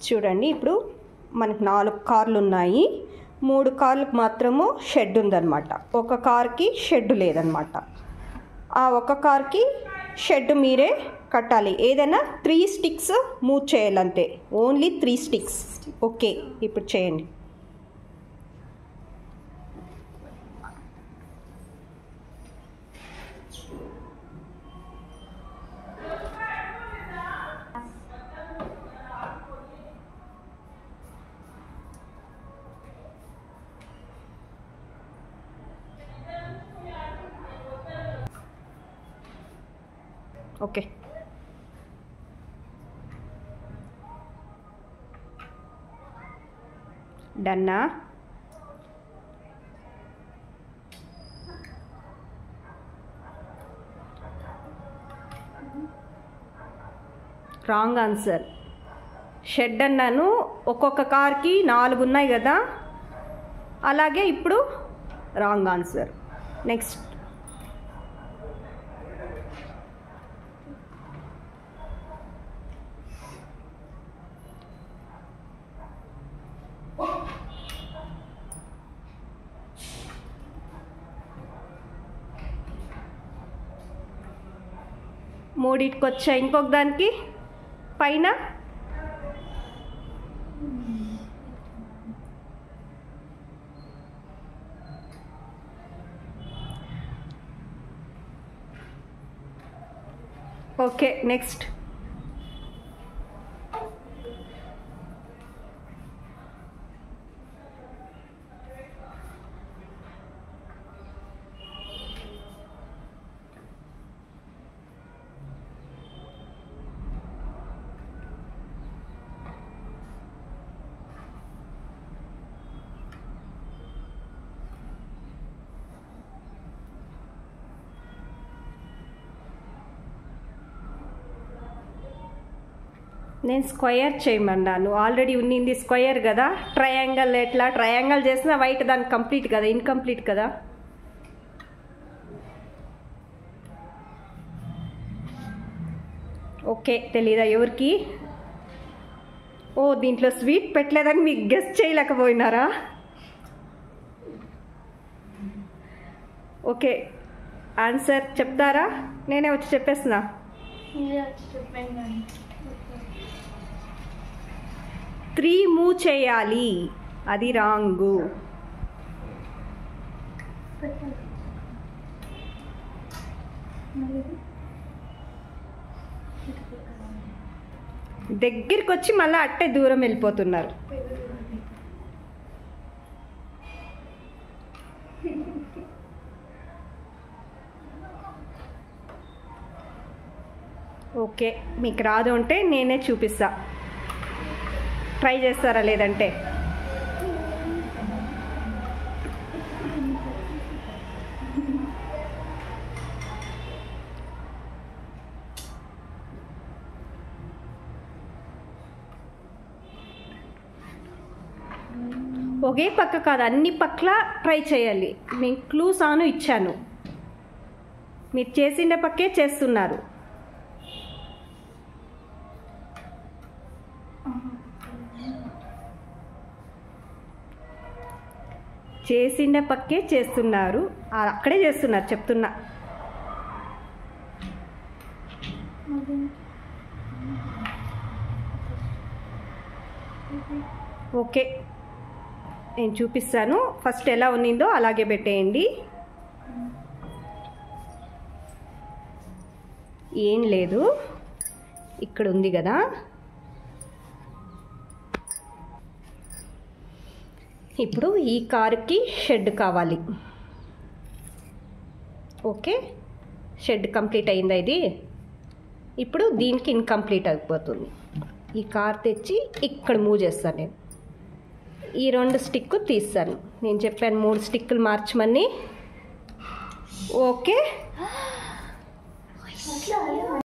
చూడండి, ఇప్పుడు మనకు 4 కార్లు ఉన్నాయి. 3 కార్లకు మాత్రము షెడ్ ఉందన్నమాట. ఒక కార్కి షెడ్ లేదన్నమాట. ఆ ఒక కార్కి షెడ్ మీరే కట్టాలి. ఏదైనా 3 స్టిక్స్ మూవ్ చేయాలంతే. Only 3 sticks. ఓకే, ఇప్పుడు చేయండి. ఓకే, డన్నా? Wrong answer. షెడ్ అన్నాను. ఒక్కొక్క కార్కి 4 ఉన్నాయి కదా, అలాగే ఇప్పుడు రాంగ్ ఆన్సర్. నెక్స్ట్. మూడిటికి వచ్చాయి. ఇంకొక దానికి పైన ఓకే. నెక్స్ట్. నేను స్క్వయర్ చేయమన్నాను. ఆల్రెడీ ఉన్నింది స్క్వయర్ కదా. ట్రయాంగల్ ఎట్లా? ట్రయాంగల్ చేసినా వైట్ దానికి కంప్లీట్ కదా, ఇన్కంప్లీట్ కదా. ఓకే, తెలీదా ఎవరికి? ఓ, దీంట్లో స్వీట్ పెట్టలేదని మీకు గెస్ట్ చేయలేకపోయినారా? ఓకే, ఆన్సర్ చెప్తారా? నేనే వచ్చి చెప్పేస్తున్నా. 3 మూవ్ చేయాలి, అది రాంగు. దగ్గరికి వచ్చి మళ్ళీ అట్టే దూరం వెళ్ళిపోతున్నారు. ఓకే, మీకు రాదు అంటే నేనే చూపిస్తా. ట్రై చేస్తారా లేదంటే? ఒకే పక్క కాదు, అన్ని పక్కల ట్రై చేయాలి. నేను క్లూస్ ఆను ఇచ్చాను, మీరు చేసిన పక్కే చేస్తున్నారు. చేసిన పక్కే చేస్తున్నారు, అక్కడే చేస్తున్నారు చెప్తున్నా. ఓకే, నేను చూపిస్తాను. ఫస్ట్ ఎలా ఉన్నిందో అలాగే పెట్టేయండి. ఏం లేదు, ఇక్కడ ఉంది కదా. ఇప్పుడు ఈ కారుకి షెడ్ కావాలి. ఓకే, షెడ్ కంప్లీట్ అయిందా ఇది? ఇప్పుడు దీనికి ఇన్కంప్లీట్ అయిపోతుంది. ఈ కార్ తెచ్చి ఇక్కడ మూవ్ చేస్తాను నేను. ఈ 2 స్టిక్ తీస్తాను. నేను చెప్పాను 3 స్టిక్కులు మార్చమని. ఓకే.